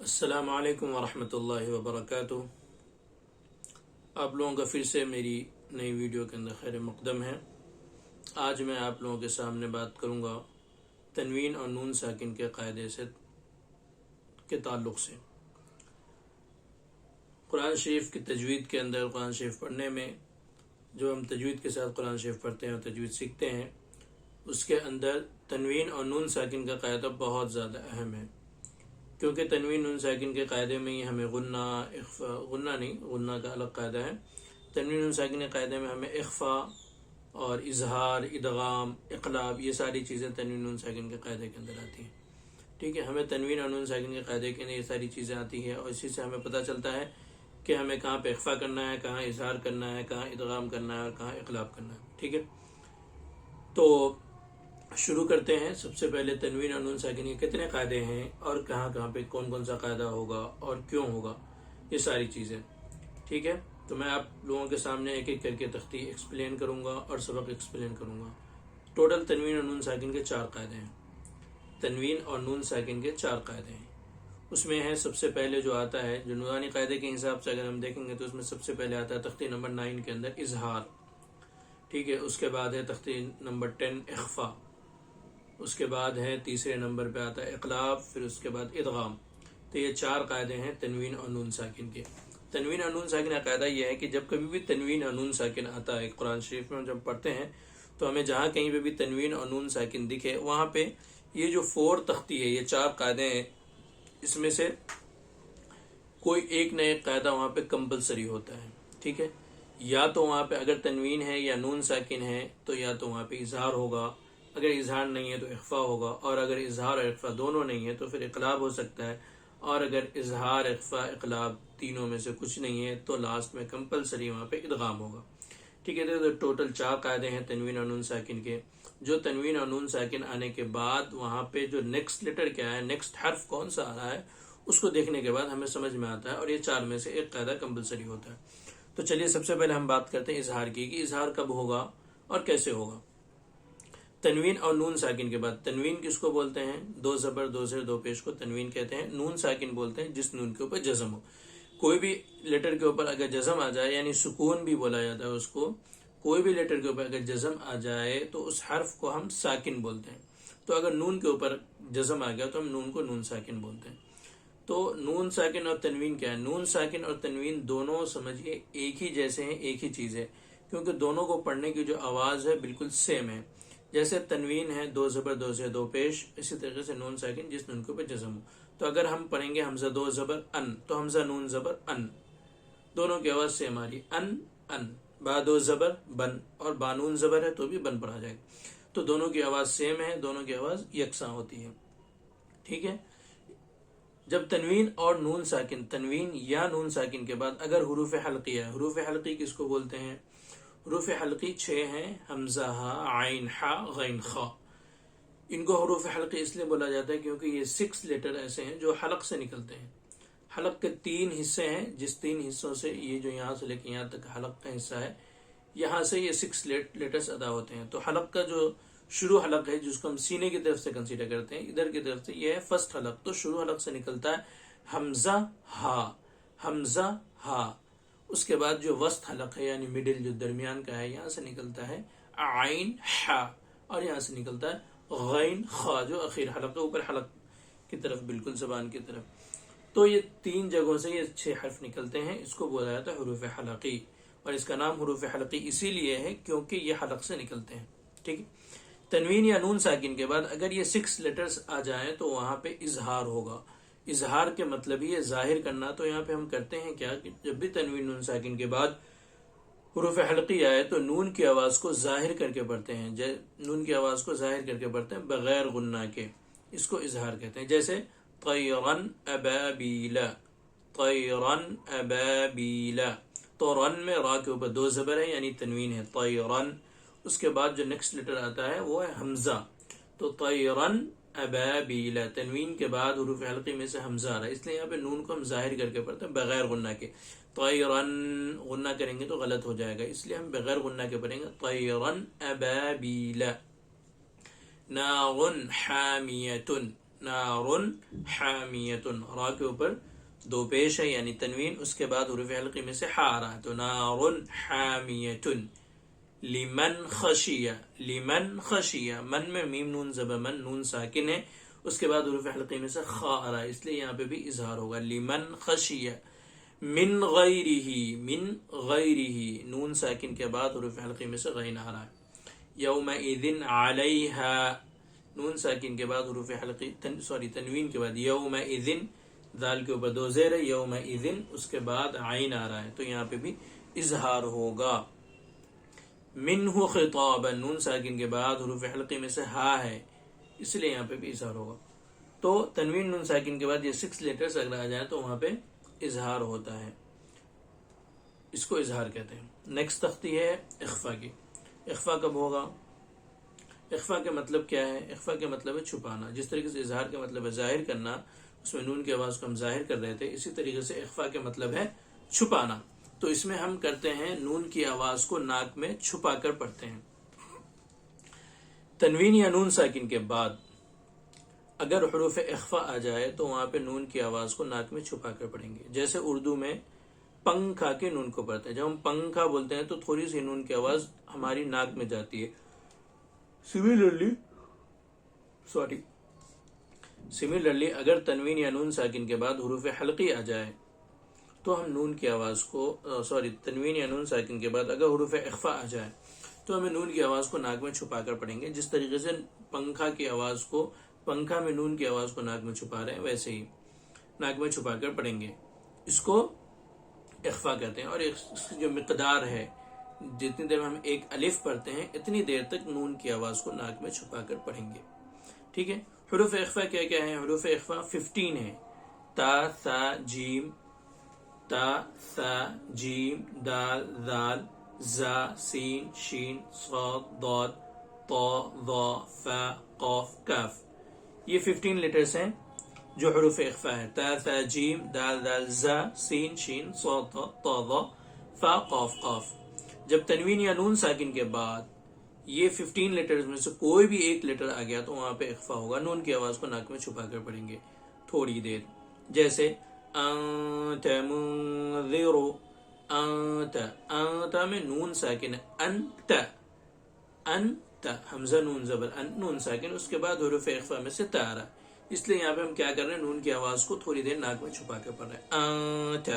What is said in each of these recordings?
السلام علیکم ورحمۃ اللہ وبرکاتہ۔ آپ لوگوں کا پھر سے میری نئی ویڈیو کے اندر خیر مقدم ہے۔ آج میں آپ لوگوں کے سامنے بات کروں گا تنوین اور نون ساکن کے قاعدے کے تعلق سے۔ قرآن شریف کی تجوید کے اندر قرآن شریف پڑھنے میں جو ہم تجوید کے ساتھ قرآن شریف پڑھتے ہیں اور تجوید سیکھتے ہیں، اس کے اندر تنوین اور نون ساکن کا قاعدہ بہت زیادہ اہم ہے، کیونکہ تنوین نون ساکن کے قاعدے میں ہی ہمیں غنہ کا الگ قاعدہ ہے۔ تنوین نون ساکن کے قاعدے میں ہمیں اخفا اور اظہار، ادغام، اقلاب، یہ ساری چیزیں تنوین نون ساکن کے قاعدے کے اندر آتی ہیں۔ ٹھیک ہے، ہمیں تنوین اور نون ساکن کے قاعدے کے اندر یہ ساری چیزیں آتی ہیں، اور اسی سے ہمیں پتہ چلتا ہے کہ ہمیں کہاں پہ اخفا کرنا ہے، کہاں اظہار کرنا ہے، کہاں ادغام کرنا ہے اور کہاں اقلاب کرنا ہے۔ ٹھیک ہے، تو شروع کرتے ہیں۔ سب سے پہلے تنوین اور نون ساکن کے کتنے قاعدے ہیں اور کہاں پہ کون کون سا قاعدہ ہوگا اور کیوں ہوگا، یہ ساری چیزیں۔ ٹھیک ہے، تو میں آپ لوگوں کے سامنے ایک ایک کر کے تختی ایکسپلین کروں گا اور سبق ایکسپلین کروں گا۔ ٹوٹل تنوین اور نون ساکن کے 4 قاعدے ہیں۔ تنوین اور نون ساکن کے 4 قاعدے ہیں۔ اس میں ہے سب سے پہلے جو آتا ہے، جو نورانی قاعدے کے حساب سے اگر ہم دیکھیں گے تو اس میں سب سے پہلے آتا ہے تختی نمبر 9 کے اندر اظہار۔ ٹھیک ہے، اس کے بعد ہے تختی نمبر 10 اخفا، اس کے بعد ہے تیسرے نمبر پہ آتا ہے اقلاب، پھر اس کے بعد ادغام۔ تو یہ 4 قاعدے ہیں تنوین اور نون ساکن کے۔ تنوین اور نون ساکن کا قاعدہ یہ ہے کہ جب کبھی بھی تنوین اور نون ساکن آتا ہے قرآن شریف میں، جب پڑھتے ہیں تو ہمیں جہاں کہیں پہ بھی تنوین اور نون ساکن دکھے، وہاں پہ یہ جو 4 تختی ہے، یہ 4 قاعدے ہیں، اس میں سے کوئی ایک نہ ایک قاعدہ وہاں پہ کمپلسری ہوتا ہے۔ ٹھیک ہے، یا تو وہاں پہ اگر تنوین ہے یا نون ساکن ہے تو یا تو وہاں پہ اظہار ہوگا، اگر اظہار نہیں ہے تو اخفا ہوگا، اور اگر اظہار اور اخفا دونوں نہیں ہے تو پھر اقلاب ہو سکتا ہے، اور اگر اظہار، اخفا، اقلاب تینوں میں سے کچھ نہیں ہے تو لاسٹ میں کمپلسری وہاں پہ ادغام ہوگا۔ ٹھیک ہے، تو ٹوٹل 4 قاعدے ہیں تنوین اور نون ساکن کے۔ جو تنوین اور نون ساکن آنے کے بعد وہاں پہ جو نیکسٹ لیٹر کیا ہے، نیکسٹ حرف کون سا آ رہا ہے، اس کو دیکھنے کے بعد ہمیں سمجھ میں آتا ہے، اور یہ 4 میں سے ایک قاعدہ کمپلسری ہوتا ہے۔ تو چلیے سب سے پہلے ہم بات کرتے ہیں اظہار کی، کہ اظہار کب ہوگا اور کیسے ہوگا۔ تنوین اور نون ساکن کے بعد تنوین کس کو بولتے ہیں؟ 2 زبر 2 زیر 2 پیش کو تنوین کہتے ہیں۔ نون ساکن بولتے ہیں جس نون کے اوپر جزم ہو۔ کوئی بھی لیٹر کے اوپر اگر جزم آ جائے، یعنی سکون بھی بولا جاتا ہے اس کو، کوئی بھی لیٹر کے اوپر اگر جزم آ جائے تو اس حرف کو ہم ساکن بولتے ہیں۔ تو اگر نون کے اوپر جزم آ گیا تو ہم نون کو نون ساکن بولتے ہیں۔ تو نون ساکن اور تنوین کیا ہے؟ نون ساکن اور تنوین دونوں سمجھیے ایک ہی جیسے ہیں، ایک ہی چیز ہے، کیونکہ دونوں کو پڑھنے کی جو آواز ہے بالکل سیم ہے۔ جیسے تنوین ہے 2 زبر 2 زیر 2 پیش، اسی طریقے سے نون ساکن جس نون کے اوپر جزم ہو۔ تو اگر ہم پڑھیں گے حمزہ 2 زبر ان، تو حمزہ نون زبر ان، دونوں کی آواز سیم آ رہی، ان، با 2 زبر بن، اور بانون زبر ہے تو بھی بن پڑھا جائے گا۔ تو دونوں کی آواز سیم ہے، دونوں کی آواز یکساں ہوتی ہے۔ ٹھیک ہے، جب تنوین اور نون ساکن، تنوین یا نون ساکن کے بعد اگر حروف حلقی ہے، حروف حلقی کس کو بولتے ہیں؟ حروف حلقی 6 ہیں، حمزہ ہا، عین ہا، غین خا۔ ان کو حروف حلقی اس لیے بولا جاتا ہے کیونکہ یہ 6 لیٹر ایسے ہیں جو حلق سے نکلتے ہیں۔ حلق کے 3 حصے ہیں، جس 3 حصوں سے یہ جو یہاں سے لے کے یہاں تک حلق کا حصہ ہے، یہاں سے یہ 6 لیٹرز ادا ہوتے ہیں۔ تو حلق کا جو شروع حلق ہے، جس کو ہم سینے کی طرف سے کنسیڈر کرتے ہیں، ادھر کی طرف سے یہ ہے فرسٹ حلق، تو شروع حلق سے نکلتا ہے حمزہ ہا، حمزہ ہا۔ اس کے بعد جو وسط حلق ہے یعنی مڈل جو درمیان کا ہے، یہاں سے نکلتا ہے عین ہا، اور یہاں سے نکلتا ہے غین خا، جو اخیر حلق ہے، اوپر حلق کی طرف بالکل زبان کی طرف۔ تو یہ 3 جگہوں سے یہ 6 حرف نکلتے ہیں، اس کو بولا جاتا ہے حروف حلقی، اور اس کا نام حروف حلقی اسی لیے ہے کیونکہ یہ حلق سے نکلتے ہیں۔ ٹھیک ہے، تنوین یا نون ساکن کے بعد اگر یہ 6 لیٹرز آ جائیں تو وہاں پہ اظہار ہوگا۔ اظہار کے مطلب یہ ظاہر کرنا، تو یہاں پہ ہم کرتے ہیں کیا کہ جب بھی تنوین نون ساکن کے بعد حروف حلقی آئے تو نون کی آواز کو ظاہر کر کے پڑھتے ہیں، نون کی آواز کو ظاہر کر کے پڑھتے ہیں بغیر غنہ کے، اس کو اظہار کہتے ہیں۔ جیسے طیرن ابابیلا، طیرن ابابیلا، تو رن میں را کے اوپر 2 زبر ہے یعنی تنوین ہے، طیرن۔ اس کے بعد جو نیکسٹ لیٹر آتا ہے وہ ہے حمزہ، تو طیرن ابابیلا، تنوین کے بعد حروف حلقی میں سے حمزہ آ رہا ہے، اس لیے یہاں پہ نون کو ہم ظاہر کر کے پڑھتے ہیں بغیر غنہ کے۔ طیرن غنہ کریں گے تو غلط ہو جائے گا، اس لیے ہم بغیر غنہ کے پڑھیں گے طیرن ابابیلا۔ نار حامیۃ، نار حامیۃ، را کے اوپر دو پیش ہے یعنی تنوین، اس کے بعد حروف حلقی میں سے ہا آ رہا ہے تو نار حامیۃ۔ لمن خشیہ، لمن خشیہ، من میں میم نون زبر من، نون ساکن ہے، اس کے بعد حروف حلقی میں سے خا آ رہا ہے، اس لیے یہاں پہ بھی اظہار ہوگا لمن خشیہ۔ من غیرہ، من غیرہ، نون ساکن کے بعد حروف حلقی میں سے غین آ رہا ہے۔ یومئذ علیہا، نون ساکن کے بعد حروف حلقی تنوین کے بعد یومئذ، دال کے اوپر دو زیر ہے، یومئذ، اس کے بعد عین آ رہا ہے تو یہاں پہ بھی اظہار ہوگا۔ منہ خطابا، نون ساکن کے بعد حروف حلقی میں سے ہا ہے، اس لیے یہاں پہ بھی اظہار ہوگا۔ تو تنوین نون ساکن کے بعد یہ 6 لیٹرز اگر آ جائیں تو وہاں پہ اظہار ہوتا ہے، اس کو اظہار کہتے ہیں۔ نیکسٹ تختی ہے اخفا کی۔ اخفا کب ہوگا؟ اخفا کا مطلب کیا ہے؟ اخفا کا مطلب ہے چھپانا، جس طریقے سے اظہار کا مطلب ہے ظاہر کرنا، اس میں نون کی آواز کو ہم ظاہر کر رہے تھے، اسی طریقے سے اخفا کا مطلب ہے چھپانا، تو اس میں ہم کرتے ہیں نون کی آواز کو ناک میں چھپا کر پڑھتے ہیں۔ تنوین یا نون ساکن کے بعد اگر حروف اخفا آ جائے تو وہاں پہ نون کی آواز کو ناک میں چھپا کر پڑھیں گے، جیسے اردو میں پنکھا کے نون کو پڑھتے ہیں، جب ہم پنکھا بولتے ہیں تو تھوڑی سی نون کی آواز ہماری ناک میں جاتی ہے۔ سملرلی اگر تنوین یا نون ساکن کے بعد حروف حلقی آ جائے تو ہم نون کی آواز کو تنوین یا نون ساکن کے بعد اگر حروف اخفا آ جائے تو ہمیں نون کی آواز کو ناک میں چھپا کر پڑھیں گے، جس طریقے سے پنکھا کی آواز کو، پنکھا میں نون کی آواز کو ناک میں چھپا رہے ہیں ویسے ہی ناک میں چھپا کر پڑھیں گے، اس کو اخفا کہتے ہیں۔ اور اس کی جو مقدار ہے، جتنی دیر میں ہم ایک الف پڑھتے ہیں اتنی دیر تک نون کی آواز کو ناک میں چھپا کر پڑھیں گے، ٹھیک ہے۔ حروف اخفا کیا کیا ہیں؟ حروف اخفا 15 ہیں، تا ثا جیم، تا ثا جیم دال ذال زا سین شین صاد ضاد طا ظا فا قاف کاف، یہ 15 لیٹرز ہیں جو حروف اخفا ہے، تا ثا جیم دال ذال زا سین شین صاد طا ظا فا قاف قاف۔ جب تنوین یا نون ساکن کے بعد یہ 15 لیٹرز میں سے کوئی بھی ایک لیٹر آ گیا تو وہاں پہ اخفا ہوگا، نون کی آواز کو ناک میں چھپا کر پڑھیں گے تھوڑی دیر، جیسے انت منذر، انت، انت میں نون ساکن، انت، انت حمزہ نون زبر، ان نون ساکن، اس کے بعد حروف اخفا میں سے تا آ رہا، اس لیے یہاں پہ ہم کیا کر رہے ہیں؟ نون کی آواز کو تھوڑی دیر ناک میں چھپا کر پڑھ رہے ہیں۔ انت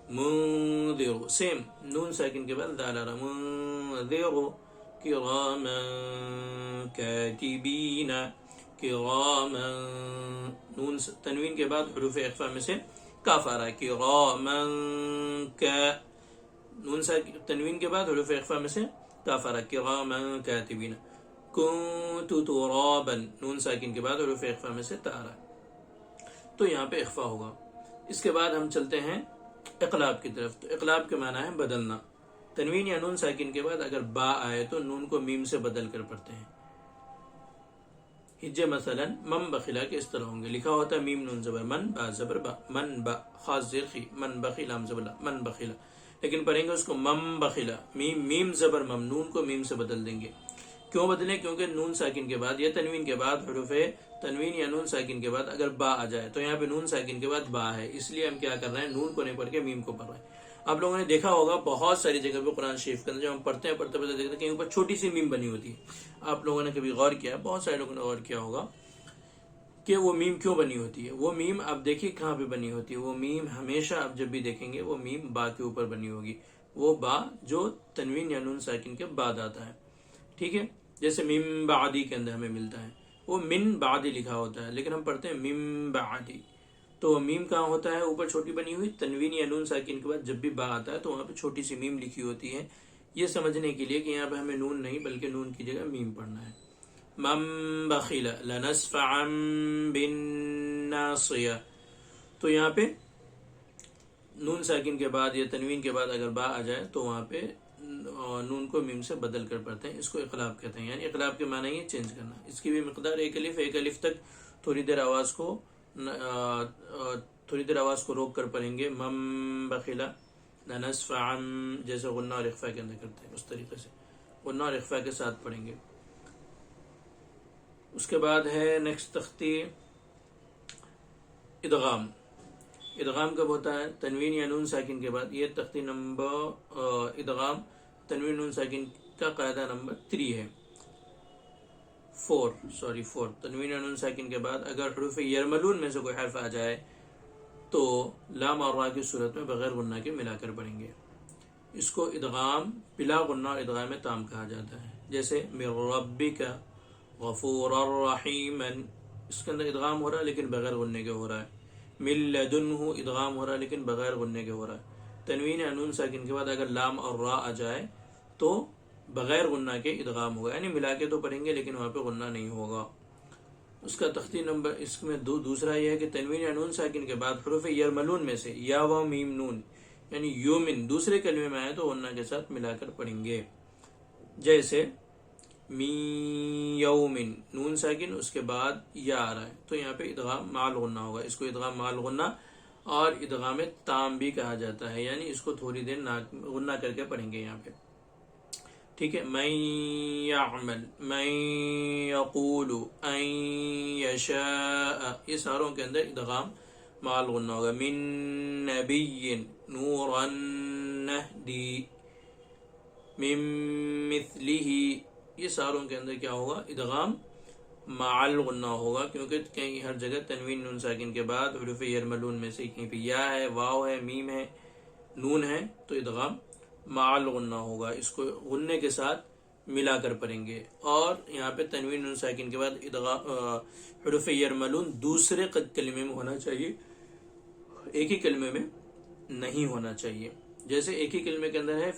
منذر، سیم نون ساکن کے بعد دال آ رہا، منذر کراما کاتبین، کراما، نون تنوین کے بعد حروف اخفا میں سے کاف آ رہا ہے، کراما کا، نون تنوین کے بعد حروف اخفا میں سے کاف آ رہا ہے، کراما کاتبین۔ کنت ترابا، نون ساکن کے بعد حروف اخفا میں سے تا آ رہا ہے، تو یہاں پہ اخفا ہوگا۔ اس کے بعد ہم چلتے ہیں اقلاب کی طرف، تو اقلاب کے معنی ہے بدلنا۔ تنوین یا نون ساکن کے بعد اگر با آئے تو نون کو میم سے بدل کر پڑھتے ہیں۔ ہجے مثلا من بخلا کے اس طرح ہوں گے، لکھا ہوتا ہے میم نون زبر من با زبر با، من با خاص زیر خی، من بخیلا ہم زبر من بخیلا، لیکن پڑھیں گے اس کو مم بخیلا، میم زبر مم، نون کو میم سے بدل دیں گے۔ کیوں بدلیں؟ کیونکہ نون ساکن کے بعد یا تنوین کے بعد حروف تنوین یا نون ساکن کے بعد اگر با آ جائے تو یہاں پہ نون ساکن کے بعد با ہے، اس لیے ہم کیا کر رہے ہیں؟ نون کو نہیں پڑھ کے میم کو پڑھ رہے ہیں۔ آپ لوگوں نے دیکھا ہوگا بہت ساری جگہ پہ قرآن شریف کے اندر جب ہم پڑھتے ہیں دیکھتے ہیں کہیں اوپر چھوٹی سی میم بنی ہوتی ہے۔ آپ لوگوں نے کبھی غور کیا ہے؟ بہت سارے لوگوں نے غور کیا ہوگا کہ وہ میم کیوں بنی ہوتی ہے۔ وہ میم آپ دیکھیے کہاں پہ بنی ہوتی ہے، وہ میم ہمیشہ آپ جب بھی دیکھیں گے وہ میم با کے اوپر بنی ہوگی، وہ با جو تنوین یا نون ساکن کے بعد آتا ہے، ٹھیک ہے۔ جیسے میم بعدی کے اندر ہمیں ملتا ہے، وہ من بعدی لکھا ہوتا ہے لیکن ہم پڑھتے ہیں میم بعدی، تو میم کہاں ہوتا ہے؟ اوپر چھوٹی بنی ہوئی، تنوین یا نون ساکن کے بعد جب بھی با آتا ہے تو وہاں پہ چھوٹی سی میم لکھی ہوتی ہے، یہ سمجھنے کے لیے کہ یہاں پہ ہمیں نون نہیں بلکہ نون کی جگہ میم پڑھنا ہے۔ من بخل لنسفعا بالناصیہ، تو یہاں پہ نون ساکن کے بعد یا تنوین کے بعد اگر با آ جائے تو وہاں پہ نون کو میم سے بدل کر پڑھتے ہیں، اس کو اقلاب کہتے ہیں، یعنی اقلاب کے معنی یہ چینج کرنا۔ اس کی بھی مقدار ایک الف تک تھوڑی دیر آواز کو روک کر پڑھیں گے، مم بخلا لنسفعا، جیسے غنہ اور اخفاء کے اندر کرتے ہیں اس طریقے سے غنہ اور اخفاء کے ساتھ پڑھیں گے۔ اس کے بعد ہے نیکسٹ تختی ادغام کب ہوتا ہے؟ تنوین یا نون ساکن کے بعد. یہ تختی نمبر ادغام تنوین نون ساکن کا قاعدہ نمبر 3 ہے. 4 تنوین یا نون ساکن کے بعد اگر حروف یرملون میں سے کوئی حرف آ جائے تو لام اور را کی صورت میں بغیر غنہ کے ملا کر پڑھیں گے. اس کو ادغام بلا غنہ اور ادغام تام کہا جاتا ہے. جیسے من ربک غفورا رحیما، اس کے اندر ادغام ہو رہا ہے لیکن بغیر غنہ کے ہو رہا ہے. من لدنہ ادغام ہو رہا ہے لیکن بغیر غنہ کے ہو رہا ہے. تنوین یا نون ساکن کے بعد اگر لام اور را آ جائے تو بغیر غنہ کے ادغام ہوگا، یعنی ملا کے تو پڑھیں گے لیکن وہاں پہ غنہ نہیں ہوگا. اس کا تختی نمبر اس میں دوسرا یہ ہے کہ تنوین یا نون ساکن کے بعد حروف یرملون میں سے یا و میم نون یعنی یومن دوسرے کلمے میں آئے تو غنہ کے ساتھ ملا کر پڑھیں گے. جیسے می یومن نون ساکن اس کے بعد یا آ رہا ہے تو یہاں پہ ادغام مع الغنہ ہوگا. اس کو ادغام مع الغنہ اور ادغام تام بھی کہا جاتا ہے، یعنی اس کو تھوڑی دیر غنہ کر کے پڑھیں گے یہاں پہ. ٹھیک ہے. من یعمل، من یقول، ان یشاء، یہ ساروں کے اندر ادغام مع الغنہ ہوگا. من نبی نورا نہدی، من مثلہ، یہ ساروں کے اندر کیا ہوگا؟ ادغام مع الغنہ ہوگا، کیونکہ کہیں ہر جگہ تنوین نون ساکن کے بعد حروف یرملون میں سے کہیں پہ یا ہے، واو ہے، میم ہے، نون ہے تو ادغام مع الغنہ ہوگا. اس کو غنے کے ساتھ ملا کر پڑھیں گے. اور یہاں پہ تنوین نون ساکن کے بعد ادغام حروف یرملون دوسرے کلمے میں ہونا چاہیے، ایک ہی کلمے میں نہیں ہونا چاہیے. جیسے ایک ہی کلمے کے اندر ہے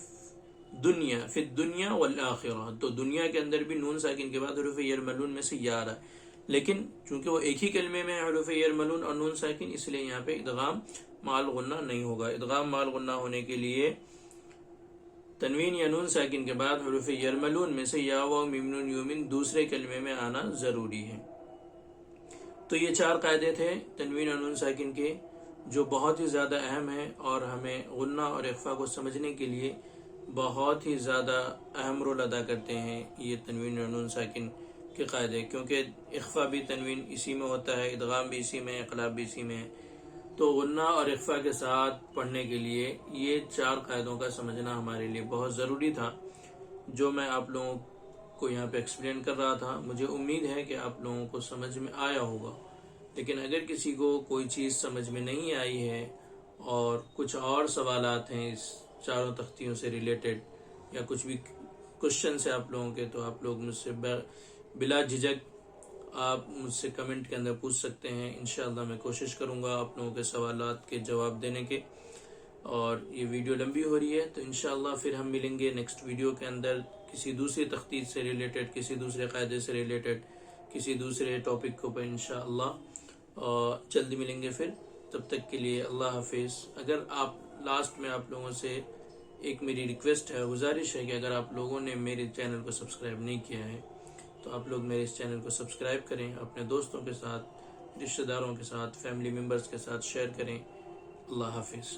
دنیا، فی الدنیا والآخرہ، تو دنیا کے اندر بھی نون ساکن کے بعد حروف یرملون میں سے یا رہا ہے، لیکن چونکہ وہ ایک ہی کلمے میں حروف یرملون اور نون ساکن اس لیے یہاں پہ ادغام مع الغنہ نہیں ہوگا. ادغام مع الغنہ ہونے کے لیے تنوین یا نون ساکن کے بعد حروف یرملون میں سے یا و میم نون یومن دوسرے کلمے میں آنا ضروری ہے. تو یہ 4 قاعدے تھے تنوین اور نون ساکن کے جو بہت ہی زیادہ اہم ہیں اور ہمیں غنہ اور اخفا کو سمجھنے کے لیے بہت ہی زیادہ اہم رول ادا کرتے ہیں یہ تنوین اور نون ساکن کے قاعدے، کیونکہ اخفا بھی تنوین اسی میں ہوتا ہے، ادغام بھی اسی میں ہے، اقلاب بھی اسی میں ہے. تو غنہ اور اخفا کے ساتھ پڑھنے کے لیے یہ 4 قاعدوں کا سمجھنا ہمارے لیے بہت ضروری تھا، جو میں آپ لوگوں کو یہاں پہ ایکسپلین کر رہا تھا. مجھے امید ہے کہ آپ لوگوں کو سمجھ میں آیا ہوگا، لیکن اگر کسی کو کوئی چیز سمجھ میں نہیں آئی ہے اور کچھ اور سوالات ہیں اس 4 تختیوں سے ریلیٹڈ یا کچھ بھی کوشچنس ہے آپ لوگوں کے، تو آپ لوگ مجھ سے بلا جھجک آپ مجھ سے کمنٹ کے اندر پوچھ سکتے ہیں. انشاءاللہ میں کوشش کروں گا آپ لوگوں کے سوالات کے جواب دینے کے. اور یہ ویڈیو لمبی ہو رہی ہے تو انشاءاللہ پھر ہم ملیں گے نیکسٹ ویڈیو کے اندر کسی دوسری تختی سے ریلیٹڈ، کسی دوسرے قاعدے سے ریلیٹڈ، کسی دوسرے ٹاپک کو پر انشاءاللہ جلدی ملیں گے. پھر تب تک کے لیے اللہ حافظ. اگر آپ لاسٹ میں آپ لوگوں سے ایک میری ریکویسٹ ہے، گزارش ہے کہ اگر آپ لوگوں نے میرے چینل کو سبسکرائب نہیں کیا ہے تو آپ لوگ میرے اس چینل کو سبسکرائب کریں، اپنے دوستوں کے ساتھ، رشتہ داروں کے ساتھ، فیملی ممبرز کے ساتھ شیئر کریں. اللہ حافظ.